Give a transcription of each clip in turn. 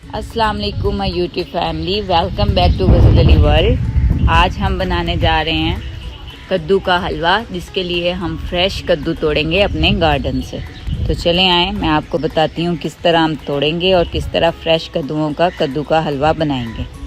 अस्सलाम वालेकुम my YouTube family, welcome back to Ghazal Ali world. आज हम बनाने जा रहे हैं कद्दू का हलवा, जिसके लिए हम फ्रेश कद्दू तोड़ेंगे अपने गार्डन से। तो चलें आएँ, मैं आपको बताती हूँ किस तरह हम तोड़ेंगे और किस तरह फ्रेश कद्दूओं का कद्दू का हलवा बनाएंगे।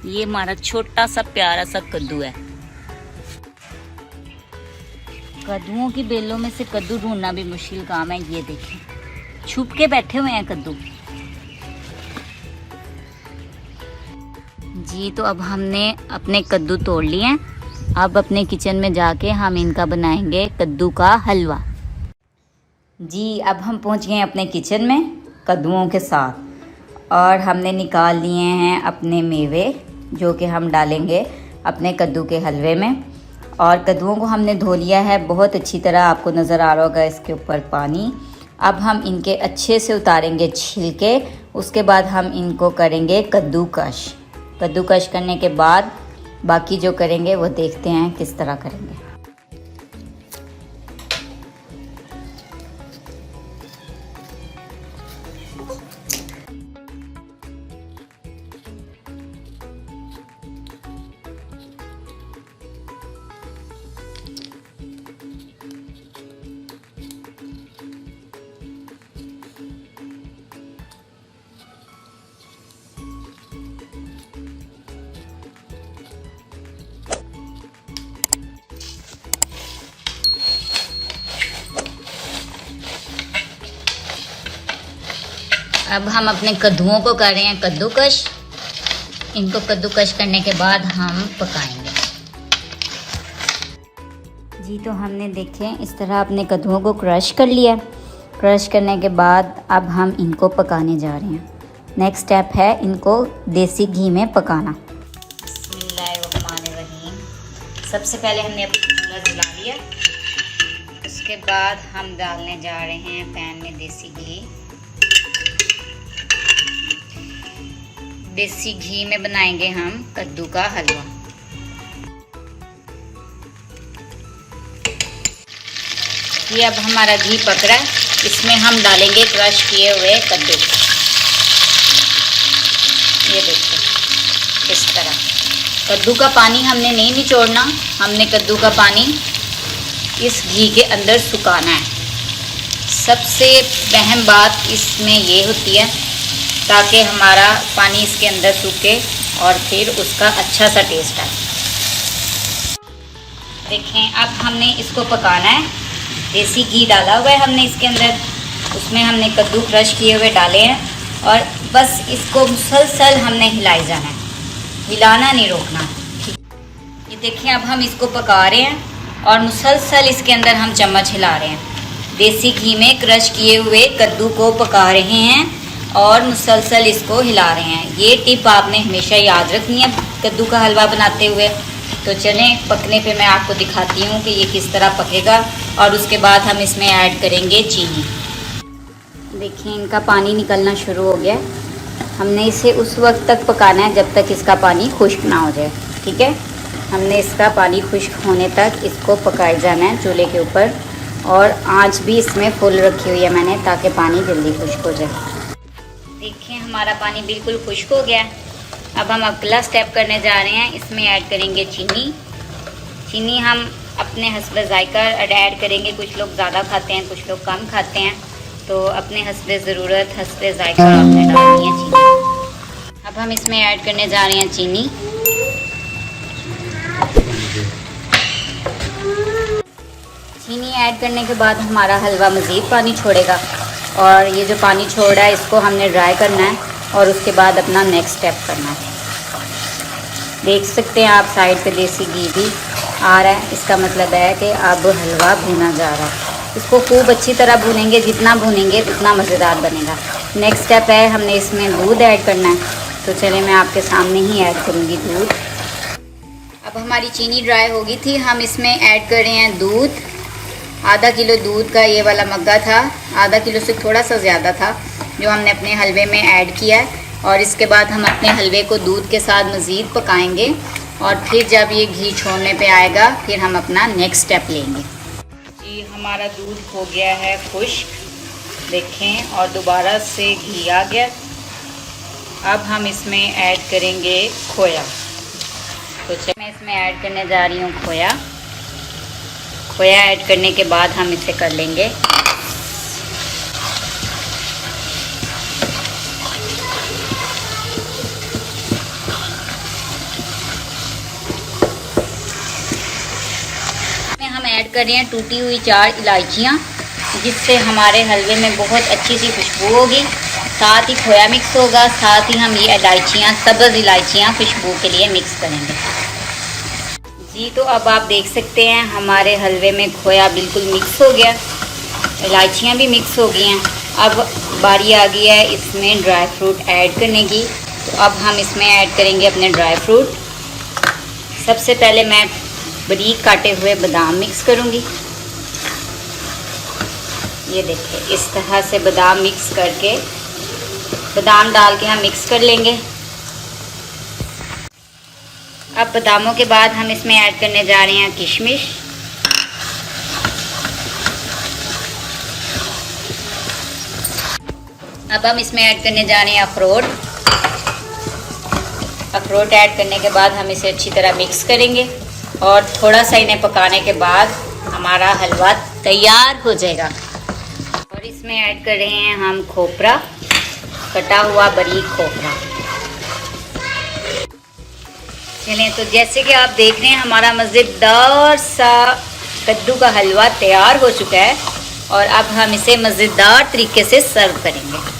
ये हमारा छोटा सा प्यारा सा कद्दू है। कद्दुओं की बेलों में से कद्दू ढूंढना भी मुश्किल काम है। ये देखिए, छुप के बैठे हुए हैं कद्दू जी। तो अब हमने अपने कद्दू तोड़ लिए हैं। अब अपने किचन में जाके हम इनका बनाएंगे कद्दू का हलवा जी। अब हम पहुंच गए अपने किचन में कद्दुओं के साथ, और हमने निकाल लिए हैं अपने मेवे, जो कि हम डालेंगे अपने कद्दू के हलवे में। और कद्दुओं को हमने धो लिया है बहुत अच्छी तरह, आपको नज़र आ रहा होगा इसके ऊपर पानी। अब हम इनके अच्छे से उतारेंगे छिलके। उसके बाद हम इनको करेंगे कद्दूकश। कद्दूकश करने के बाद बाकी जो करेंगे वो देखते हैं किस तरह करेंगे। अब हम अपने कद्दुओं को कर रहे हैं कद्दूकश। इनको कद्दूकश करने के बाद हम पकाएंगे जी। तो हमने देखें इस तरह अपने कद्दुओं को क्रश कर लिया। क्रश करने के बाद अब हम इनको पकाने जा रहे हैं। नेक्स्ट स्टेप है इनको देसी घी में पकाना। बिस्मिल्लाहिर्रहमानिर्रहीम। सबसे पहले हमने अपना चूल्हा जला लिया। उसके बाद हम डालने जा रहे हैं पैन में देसी घी। देसी घी में बनाएंगे हम कद्दू का हलवा। ये अब हमारा घी पक रहा है, इसमें हम डालेंगे क्रश किए हुए कद्दू। ये देखो इस तरह। कद्दू का पानी हमने नहीं निचोड़ना, हमने कद्दू का पानी इस घी के अंदर सुखाना है। सबसे अहम बात इसमें ये होती है ताकि हमारा पानी इसके अंदर सूखे और फिर उसका अच्छा सा टेस्ट आए। देखें अब हमने इसको पकाना है। देसी घी डाला हुआ है हमने इसके अंदर, उसमें हमने कद्दू क्रश किए हुए डाले हैं, और बस इसको मुसलसल हमने हिलाई जाना है, हिलाना नहीं रोकना। ये देखें अब हम इसको पका रहे हैं और मुसलसल इसके अंदर हम चम्मच हिला रहे हैं। देसी घी में क्रश किए हुए कद्दू को पका रहे हैं और मुसलसल इसको हिला रहे हैं। ये टिप आपने हमेशा याद रखनी है कद्दू का हलवा बनाते हुए। तो चलें पकने पे मैं आपको दिखाती हूँ कि ये किस तरह पकेगा। और उसके बाद हम इसमें ऐड करेंगे चीनी। देखिए इनका पानी निकलना शुरू हो गया। हमने इसे उस वक्त तक पकाना है जब तक इसका पानी खुश्क ना हो जाए, ठीक है। हमने इसका पानी खुश्क होने तक इसको पकाए जाना है चूल्हे के ऊपर, और आँच भी इसमें फुल रखी हुई है मैंने, ताकि पानी जल्दी खुश्क हो जाए। देखिए हमारा पानी बिल्कुल खुश्क हो गया। अब हम अगला स्टेप करने जा रहे हैं। इसमें ऐड करेंगे चीनी। चीनी हम अपने हस्बे ज़ायका ऐड करेंगे। कुछ लोग ज़्यादा खाते हैं, कुछ लोग कम खाते हैं, तो अपने हस्बे ज़रूरत हस्बे ज़ायका आपने डालनी है चीनी। अब हम इसमें ऐड करने जा रहे हैं चीनी। चीनी ऐड करने के बाद हमारा हलवा मज़ीद पानी छोड़ेगा और ये जो पानी छोड़ रहा है इसको हमने ड्राई करना है और उसके बाद अपना नेक्स्ट स्टेप करना है। देख सकते हैं आप साइड पे देसी घी भी आ रहा है, इसका मतलब है कि अब हलवा भुना जा रहा है। इसको खूब अच्छी तरह भूनेंगे, जितना भूनेंगे उतना मज़ेदार बनेगा। नेक्स्ट स्टेप है हमने इसमें दूध ऐड करना है, तो चलिए मैं आपके सामने ही ऐड करूँगी दूध। अब हमारी चीनी ड्राई हो गई थी, हम इसमें ऐड कर रहे हैं दूध। आधा किलो दूध का ये वाला मग्गा था, आधा किलो से थोड़ा सा ज़्यादा था जो हमने अपने हलवे में ऐड किया है। और इसके बाद हम अपने हलवे को दूध के साथ मज़ीद पकाएंगे और फिर जब ये घी छोड़ने पे आएगा फिर हम अपना नेक्स्ट स्टेप लेंगे। जी हमारा दूध हो गया है खुश्क, देखें, और दोबारा से घी आ गया। अब हम इसमें ऐड करेंगे खोया। तो चलिए मैं इसमें ऐड करने जा रही हूँ खोया। खोया ऐड करने के बाद हम इसे कर लेंगे हम ऐड कर रहे हैं टूटी हुई 4 इलायचियाँ, जिससे हमारे हलवे में बहुत अच्छी सी खुशबू होगी। साथ ही खोया मिक्स होगा, साथ ही हम ये इलायचियाँ, सब्ज़ इलायचियाँ खुशबू के लिए मिक्स करेंगे। जी तो अब आप देख सकते हैं हमारे हलवे में खोया बिल्कुल मिक्स हो गया, इलायचियाँ भी मिक्स हो गई हैं। अब बारी आ गई है इसमें ड्राई फ्रूट ऐड करने की। तो अब हम इसमें ऐड करेंगे अपने ड्राई फ्रूट। सबसे पहले मैं बारीक काटे हुए बादाम मिक्स करूँगी। ये देखिए इस तरह से बादाम मिक्स करके, बादाम डाल के हम मिक्स कर लेंगे। अब बादामों के बाद हम इसमें ऐड करने जा रहे हैं किशमिश। अब हम इसमें ऐड करने जा रहे हैं अखरोट। अखरोट ऐड करने के बाद हम इसे अच्छी तरह मिक्स करेंगे और थोड़ा सा इन्हें पकाने के बाद हमारा हलवा तैयार हो जाएगा। और इसमें ऐड कर रहे हैं हम खोपरा, कटा हुआ बारीक खोपरा। चलें, तो जैसे कि आप देख रहे हैं हमारा मज़ेदार सा कद्दू का हलवा तैयार हो चुका है और अब हम इसे मज़ेदार तरीके से सर्व करेंगे।